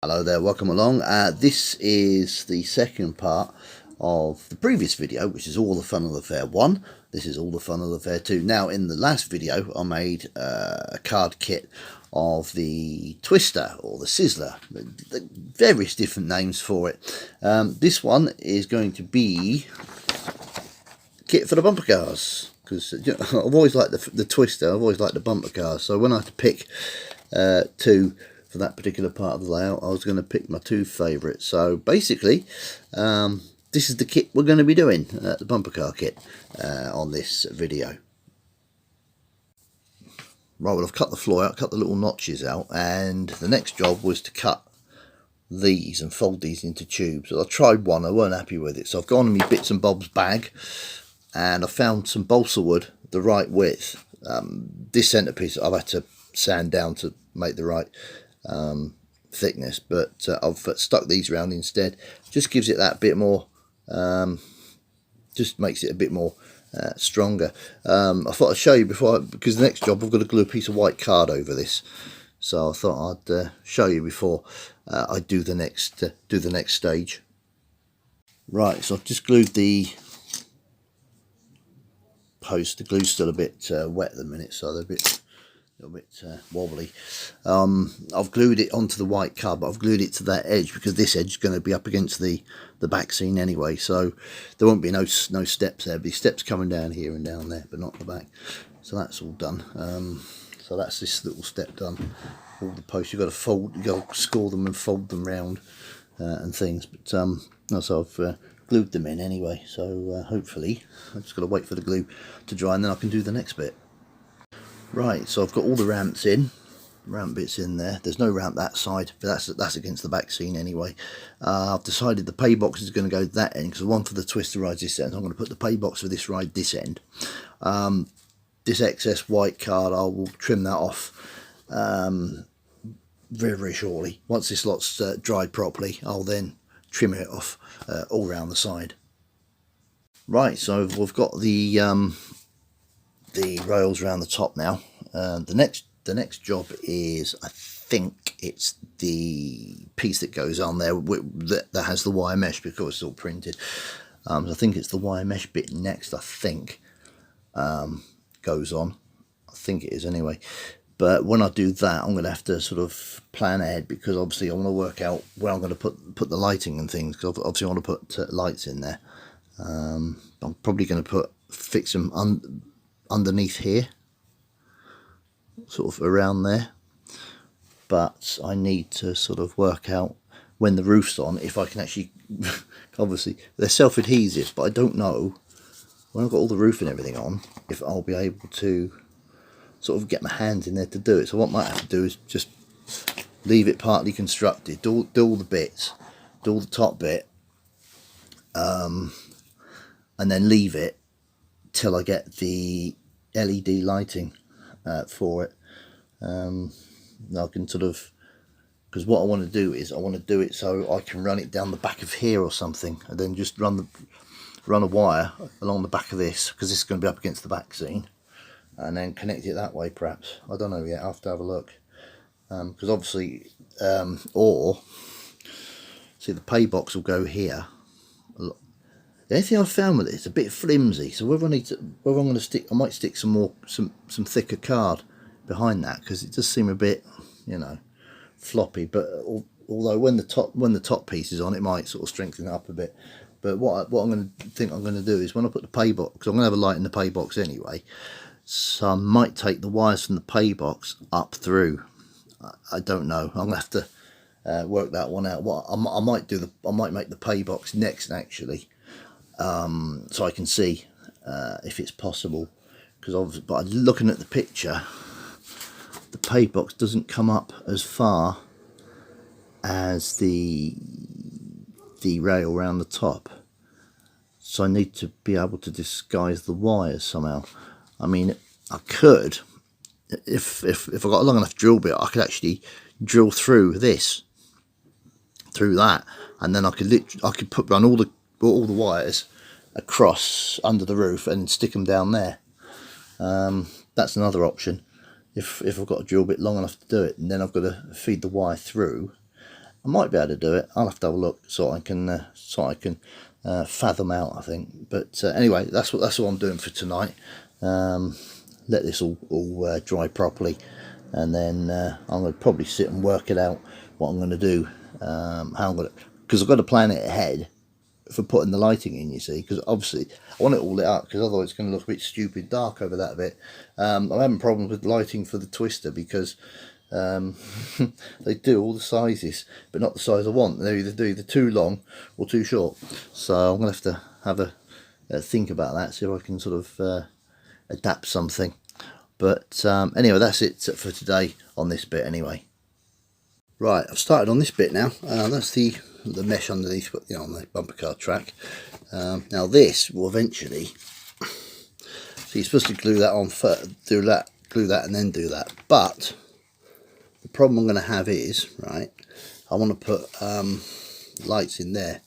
Hello there, welcome along. This is the second part of the previous video, which is All the Fun of the Fair 1. This is All the Fun of the Fair 2. Now, in the last video, I made a card kit of the Twister or the Sizzler, the various different names for it. This one is going to be kit for the bumper cars, because I've always liked the Twister, I've always liked the bumper cars. So when I had to pick two for that particular part of the layout, I was going to pick my two favourites. So basically, this is the kit we're going to be doing, the bumper car kit, on this video. Right, well, I've cut the floor out, cut the little notches out, and the next job was to cut these and fold these into tubes. I tried one, I weren't happy with it, so I've gone in my bits and bobs bag and I found some balsa wood the right width. This centrepiece I've had to sand down to make the right thickness, but I've stuck these around instead. Just gives it that bit more, just makes it a bit more stronger. I thought I'd show you before, because the next job I've got to glue a piece of white card over this, so I thought I'd show you before I do the next stage. Right, so I've just glued the post. The glue's still a bit wet at the minute, so they're a little bit wobbly. I've glued it onto the white card, but I've glued it to that edge because this edge is going to be up against the back seam anyway, so there won't be no steps there. There'll be steps coming down here and down there, but not the back. So that's all done. So that's this little step done. All the posts, you've got to fold, you've got to score them and fold them round and things, but so I've glued them in anyway, so hopefully I've just got to wait for the glue to dry and then I can do the next bit. Right, so I've got all the ramp bits in there. There's no ramp that side, but that's against the back seam anyway. I've decided the pay box is going to go that end, because the one for the Twister rides this end, so I'm going to put the pay box for this ride this end. This excess white card, I will trim that off very, very shortly. Once this lot's dried properly, I'll then trim it off all around the side. Right, so we've got the rails around the top now. The next job is, I think it's the piece that goes on there that has the wire mesh, because it's all printed. So I think it's the wire mesh bit next, I think, goes on. I think it is anyway. But when I do that, I'm going to have to sort of plan ahead, because obviously I want to work out where I'm going to put the lighting and things, because obviously I want to put lights in there. I'm probably going to fix them underneath here, sort of around there, but I need to sort of work out when the roof's on if I can actually obviously they're self-adhesive, but I don't know when I've got all the roof and everything on if I'll be able to sort of get my hands in there to do it. So what I might have to do is just leave it partly constructed, do all the bits, do all the top bit, and then leave it till I get the LED lighting for it. I can sort of, because what I want to do is I want to do it so I can run it down the back of here or something, and then just run a wire along the back of this, because this is going to be up against the back seam, and then connect it that way perhaps. I don't know yet, I'll have to have a look, because obviously or see, the pay box will go here. The only thing I've found with it, it's a bit flimsy, so whether I'm going to stick, I might stick some thicker card behind that, because it does seem a bit, you know, floppy. But although when the top piece is on, it might sort of strengthen it up a bit. But what I'm going to do is when I put the pay box, because I'm going to have a light in the pay box anyway, so I might take the wires from the pay box up through. I don't know. I'm going to have to work that one out. What I might make the pay box next actually. So I can see if it's possible, because obviously, but looking at the picture, the pay box doesn't come up as far as the rail around the top, so I need to be able to disguise the wires somehow. I mean, I could, if I got a long enough drill bit, I could actually drill through that, and then I could run all the wires across under the roof and stick them down there. That's another option if I've got a drill bit long enough to do it, and then I've got to feed the wire through I might be able to do it. I'll have to have a look so I can fathom out, I think. But anyway, that's what I'm doing for tonight. Let this all dry properly, and then I'm going to probably sit and work it out what I'm going to do. How I'm going to, because I've got to plan it ahead for putting the lighting in, you see, because obviously I want it all lit up, because otherwise it's going to look a bit stupid dark over that bit. I'm having problems with lighting for the Twister, because they do all the sizes but not the size I want. They either too long or too short, so I'm going to have a think about that, see if I can sort of adapt something. But anyway, that's it for today on this bit anyway. Right, I've started on this bit now. That's the mesh underneath, you know, on the bumper car track. Now this will eventually, so you're supposed to glue that on first, glue that and then do that. But the problem I'm going to have is, right, I want to put lights in there.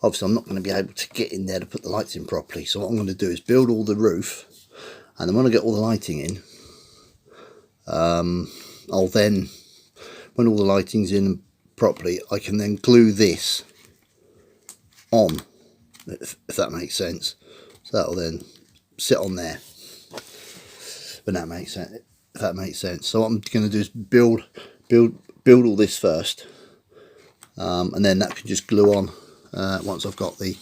Obviously I'm not going to be able to get in there to put the lights in properly, so what I'm going to do is build all the roof, and then when I get all the lighting in, I'll then, when all the lighting's in properly, I can then glue this on, if that makes sense. So that'll then sit on there, when that makes sense, if that makes sense. So what I'm going to do is build all this first, and then that can just glue on once I've got the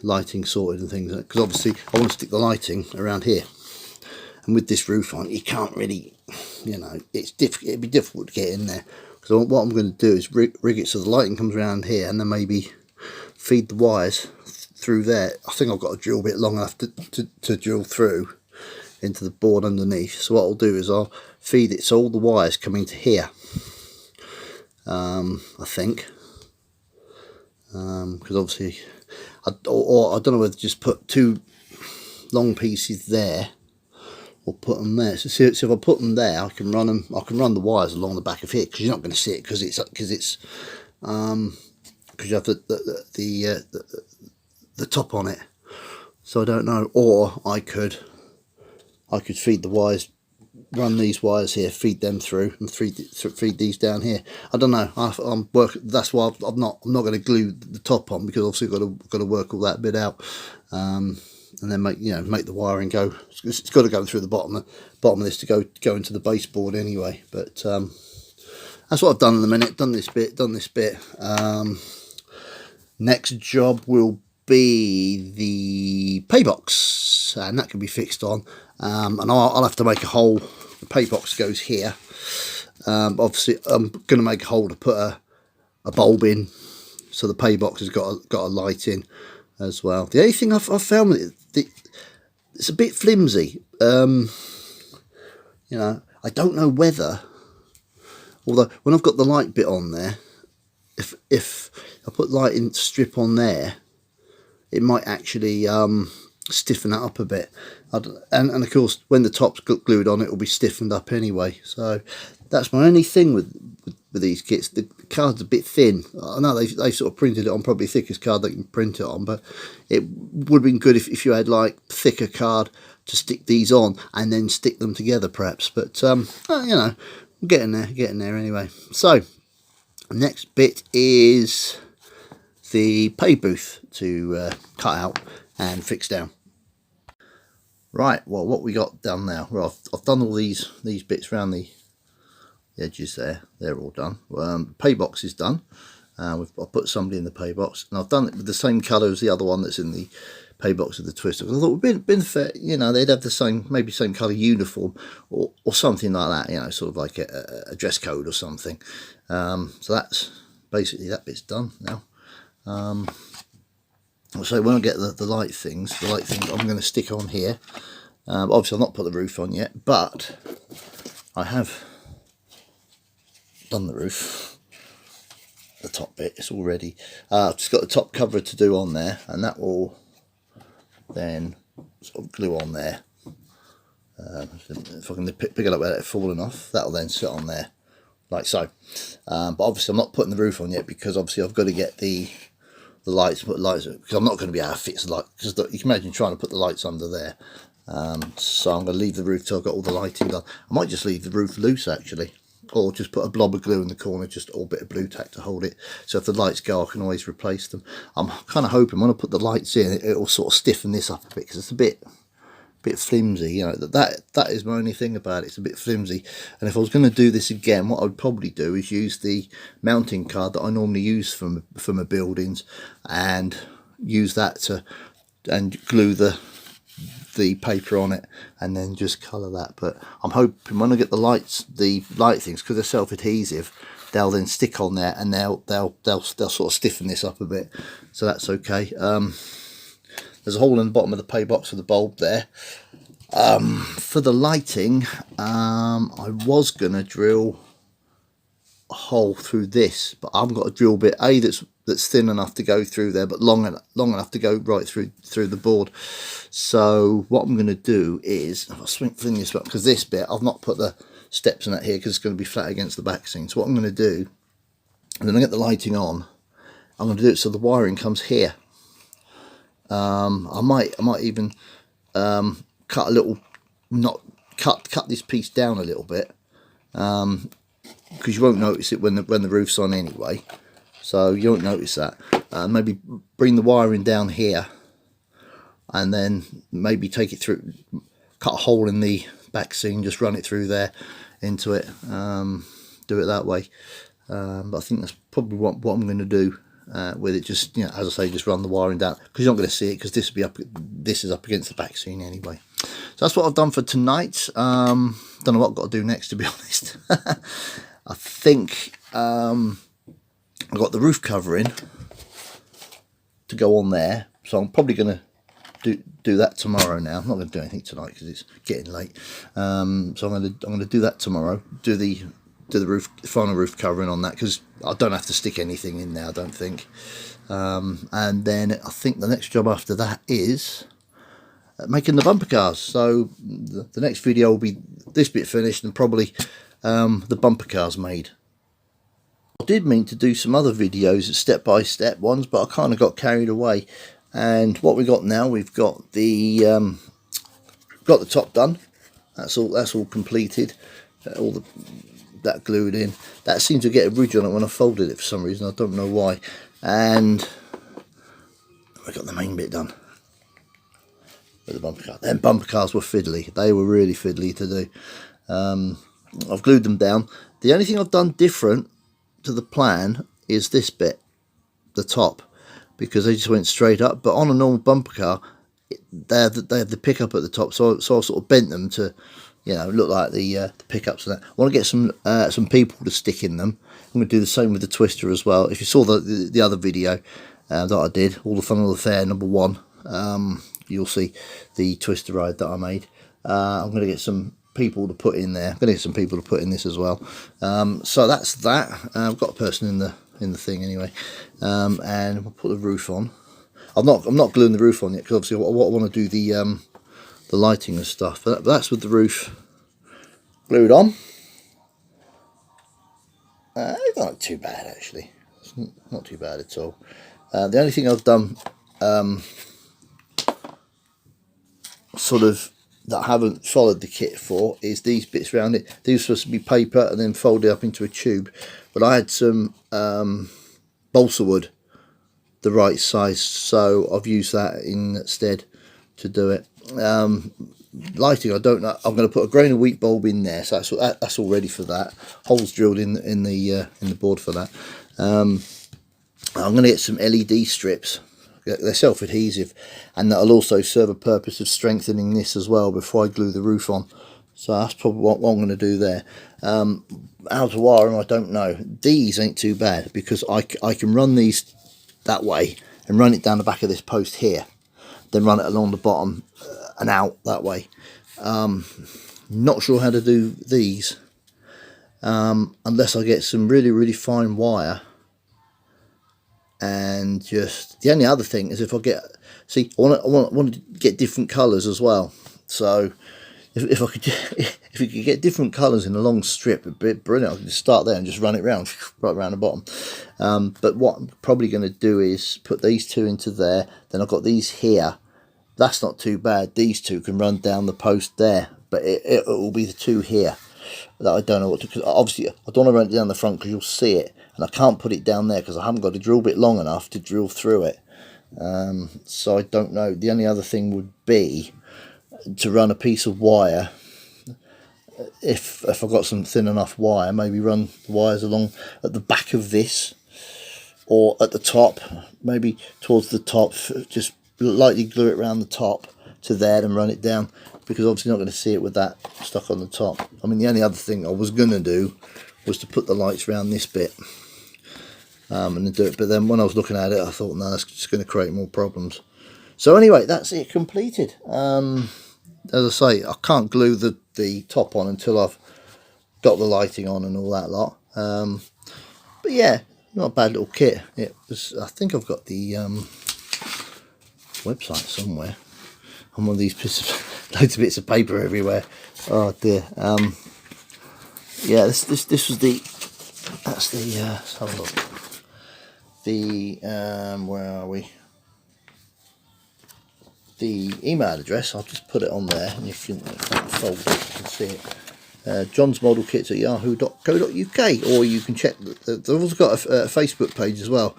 lighting sorted and things, because obviously I want to stick the lighting around here, and with this roof on you can't really, you know, it'd be difficult to get in there. So what I'm going to do is rig it so the lighting comes around here, and then maybe feed the wires through there. I think I've got a drill bit long enough to drill through into the board underneath. So what I'll do is I'll feed it so all the wires come into here, I think, because obviously or I don't know whether to just put two long pieces there or put them there. So if I put them there, I can run the wires along the back of here, because you're not going to see it, because you have the top on it. So I don't know, or I could feed the wires, run these wires here, feed them through, and feed these down here. I don't know. That's why I'm not going to glue the top on, because obviously I've got to work all that bit out, and then make the wiring go. It's got to go through the bottom of this to go into the baseboard anyway. But that's what I've done in a minute. Done this bit. Next job will be the pay box, and that can be fixed on, and I'll have to make a hole. The pay box goes here. Obviously I'm going to make a hole to put a bulb in, so the pay box has got a light in as well. The only thing I've found with it, it's a bit flimsy. You know, I don't know whether, although when I've got the light bit on there, if I put lighting strip on there, it might actually stiffen that up a bit. And of course, when the top's glued on, it will be stiffened up anyway. So that's my only thing with these kits. The card's a bit thin. I know they sort of printed it on probably thickest card they can print it on, but it would have been good if you had like thicker card to stick these on and then stick them together perhaps. But you know, we're getting there anyway. So next bit is the pay booth to cut out and fix down. Right, well, what we got done now? Well, I've done all these bits around the edges there. They're all done. Pay box is done. I've put somebody in the pay box, and I've done it with the same colour as the other one that's in the pay box of the Twister. I thought it would been fair, you know, they'd have the same, maybe same colour uniform or something like that, you know, sort of like a dress code or something. So that's basically, that bit's done now. So when I get the light things I'm going to stick on here. Obviously I've not put the roof on yet, but I have done the roof, the top bit. It's all ready. I've just got the top cover to do on there, and that will then sort of glue on there. If I can pick it up without it falling off, that'll then sit on there like so. But obviously I'm not putting the roof on yet, because obviously I've got to get the lights, because I'm not going to be able to fix the light, because you can imagine trying to put the lights under there. So I'm going to leave the roof till I've got all the lighting done. I might just leave the roof loose actually, or just put a blob of glue in the corner, just a bit of blue tack to hold it, so if the lights go I can always replace them. I'm kind of hoping when I put the lights in it'll sort of stiffen this up a bit, because it's a bit flimsy, you know. That is my only thing about it, it's a bit flimsy. And if I was going to do this again, what I would probably do is use the mounting card that I normally use for my buildings, and use that to glue the paper on it, and then just colour that. But I'm hoping when I get the light things, because they're self-adhesive, they'll then stick on there, and they'll sort of stiffen this up a bit, so that's okay. There's a hole in the bottom of the pay box for the bulb there. For the lighting, I was gonna drill a hole through this, but I haven't got a drill bit that's thin enough to go through there, but long enough to go right through the board. So what I'm going to do is, I'll fling this up, because this bit I've not put the steps in that here because it's going to be flat against the back scene. So what I'm going to do, and then I get the lighting on, I'm going to do it so the wiring comes here. I might even cut a little, cut this piece down a little bit, because you won't notice it when the roof's on anyway, so you won't notice that. Maybe bring the wiring down here, and then maybe take it through, cut a hole in the back seam, just run it through there into it, do it that way. But I think that's probably what I'm going to do with it. Just, you know, as I say, just run the wiring down, because you're not going to see it, because this is up against the back scene anyway. So that's what I've done for tonight. Don't know what I've got to do next, to be honest. I think I've got the roof covering to go on there, so I'm probably going to do that tomorrow. Now I'm not going to do anything tonight because it's getting late. So I'm going to do that tomorrow. Do the final roof covering on that, because I don't have to stick anything in there, I don't think. And then I think the next job after that is making the bumper cars. So the next video will be this bit finished, and probably the bumper cars made. I did mean to do some other videos, step-by-step ones, but I kind of got carried away. And what we got now, we've got the top done. That's all completed. That glued in. That seemed to get a ridge on it when I folded it for some reason. I don't know why. And I got the main bit done with the bumper car. Them bumper cars were fiddly. They were really fiddly to do. I've glued them down. The only thing I've done different to the plan is this bit, the top, because they just went straight up. But on a normal bumper car, they have the pickup at the top, so I sort of bent them to, you know, look like the pickups and that. I want to get some people to stick in them. I'm going to do the same with the twister as well. If you saw the other video that I did, All the Fun of the Fair #1, you'll see the twister ride that I made. I'm going to get some people to put in there. I'm going to get some people to put in this as well. So that's that. I've got a person in the thing anyway, and we'll put the roof on. I'm not gluing the roof on yet, because obviously what I want to do the lighting and stuff. But that's with the roof glued on. It's not too bad actually. It's not too bad at all. The only thing I've done sort of that I haven't followed the kit for is these bits around it. These are supposed to be paper and then folded up into a tube, but I had some balsa wood the right size, so I've used that instead to do it. Lighting, I don't know. I'm going to put a grain of wheat bulb in there, so that's all ready for that. Holes drilled in the board for that. I'm going to get some LED strips. They're self-adhesive, and that'll also serve a purpose of strengthening this as well before I glue the roof on. So that's probably what I'm going to do there. How to wire them, I don't know. These ain't too bad, because I can run these that way and run it down the back of this post here, then run it along the bottom and out that way. Not sure how to do these unless I get some really fine wire. And just the only other thing is if I get, see, I want to get different colours as well. So if I could, if you could get different colours in a long strip, it'd be brilliant. I could just start there and just run it round right around the bottom. But what I'm probably going to do is put these two into there. Then I've got these here. That's not too bad. These two can run down the post there, but it will be the two here. that I don't know what to, because obviously I don't want to run it down the front because you'll see it, and I can't put it down there because I haven't got a drill bit long enough to drill through it. So I don't know. The only other thing would be to run a piece of wire, if I've got some thin enough wire, maybe run the wires along at the back of this, or at the top, maybe towards the top, just lightly glue it around the top to there and run it down, because obviously not going to see it with that stuck on the top. I mean, the only other thing I was going to do was to put the lights around this bit, and then do it, but then when I was looking at it I thought, no, that's just going to create more problems. So anyway, that's it completed. As I say, I can't glue the top on until I've got the lighting on and all that lot. But yeah, not a bad little kit. It was, I think I've got the website somewhere on one of these pieces of, loads of bits of paper everywhere. Oh dear. Yeah, this was the, that's the let's have a look. The where are we? The email address, I'll just put it on there, and you can fold it, you can see it. John's Model Kits at yahoo.co.uk, or you can check. They've also got a Facebook page as well,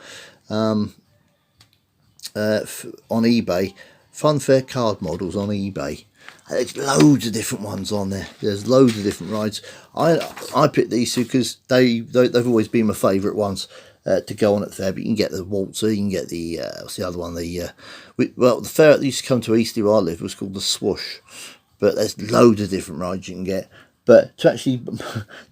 on eBay. Funfair card models on eBay. There's loads of different ones on there. There's loads of different rides. I picked these two because they've always been my favourite ones to go on at the fair. But you can get the Waltzer, you can get the what's the other one? Well, the fair that used to come to Eastleigh where I live was called the Swoosh. But there's loads of different rides you can get. But to actually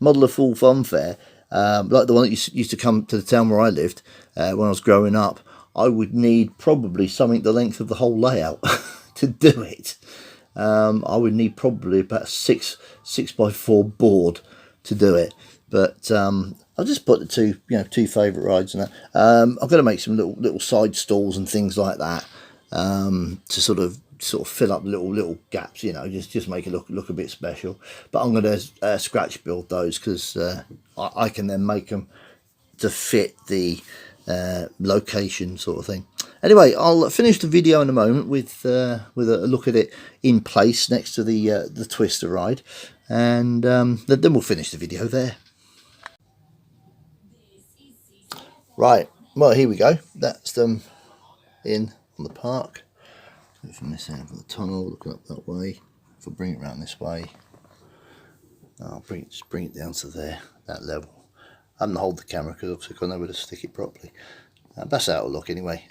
model a full funfair, like the one that used to come to the town where I lived when I was growing up, I would need probably something the length of the whole layout to do it. I would need probably about a 6x4 board to do it. But I'll just put the two favourite rides in that. I'm going to make some little side stalls and things like that, to sort of fill up little gaps, just make it look a bit special. But I'm going to scratch build those, because I can then make them to fit the location sort of thing. Anyway, I'll finish the video in a moment with a look at it in place next to the Twister ride, and then we'll finish the video there. Right, well, here we go. That's them in on the park. From this end of the tunnel, looking up that way. If I bring it around this way, I'll just bring it down to there, that level. I haven't hold the camera because obviously I can't know where to stick it properly. That's how it'll look anyway.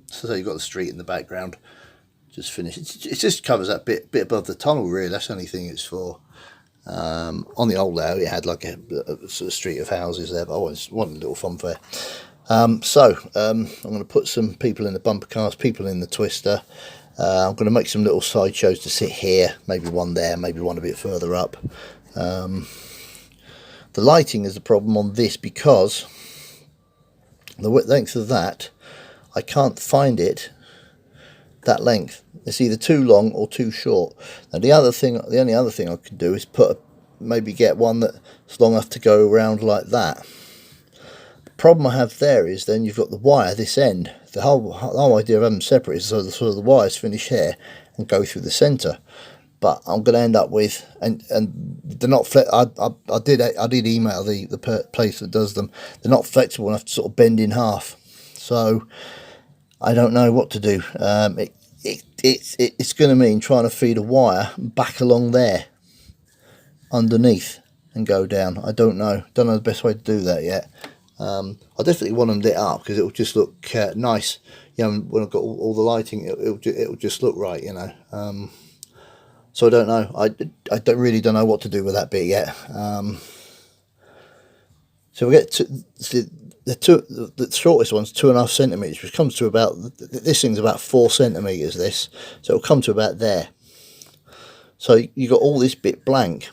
So you've got the street in the background. Just finished. It just covers that bit above the tunnel, really. That's the only thing it's for. On the old layout, it had like a sort of street of houses there, but I always wanted a little funfair. So I'm going to put some people in the bumper cars, people in the Twister. I'm going to make some little sideshows to sit here, maybe one there, maybe one a bit further up. The lighting is the problem on this, because the length of that, I can't find it that length. It's either too long or too short. Now the only other thing I could do is maybe get one that's long enough to go around like that. The problem I have there is then you've got the wire this end. The whole idea of having them separate is so the wires finish here and go through the centre. But I'm going to end up with, and they're not. I did email the place that does them. They're not flexible enough to sort of bend in half. So I don't know what to do. It's going to mean trying to feed a wire back along there underneath and go down. I don't know the best way to do that yet. I definitely want them lit up because it will just look nice. When I've got all the lighting, it'll just look right. So I don't know. I really don't know what to do with that bit yet. So we get to the shortest one's 2.5 centimeters, which comes to about, this thing's about 4 centimeters. This, so it'll come to about there. So you got all this bit blank.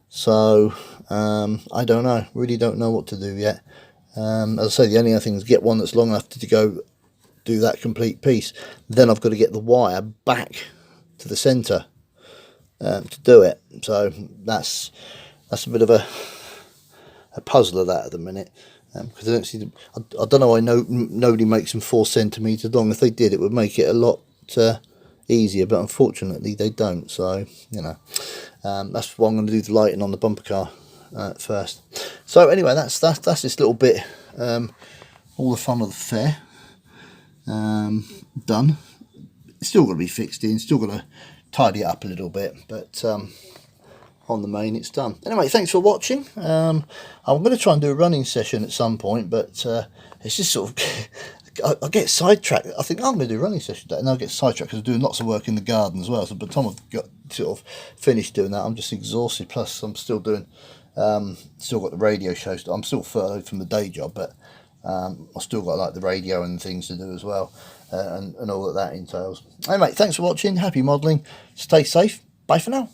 So I don't know. Really don't know what to do yet. As I say, the only other thing is get one that's long enough to go do that complete piece. Then I've got to get the wire back to the centre to do it. So that's a bit of a puzzler that at the minute, because I don't see I don't know why nobody makes them 4 centimeters long. If they did, it would make it a lot easier, but unfortunately they don't. So That's why I'm going to do the lighting on the bumper car first. So anyway, that's this little bit, all the fun of the fair done. It's still got to be fixed in, still got to tidy it up a little bit, but on the main it's done. Anyway, thanks for watching. I'm going to try and do a running session at some point, but it's just sort of I get sidetracked. I think, oh, I'm going to do a running session today, and I'll get sidetracked because I'm doing lots of work in the garden as well. So by the time I've got sort of finished doing that, I'm just exhausted. Plus I'm still doing still got the radio show. I'm still furloughed from the day job, but I've still got like the radio and things to do as well, and all that entails. Anyway, thanks for watching. Happy modelling. Stay safe. Bye for now.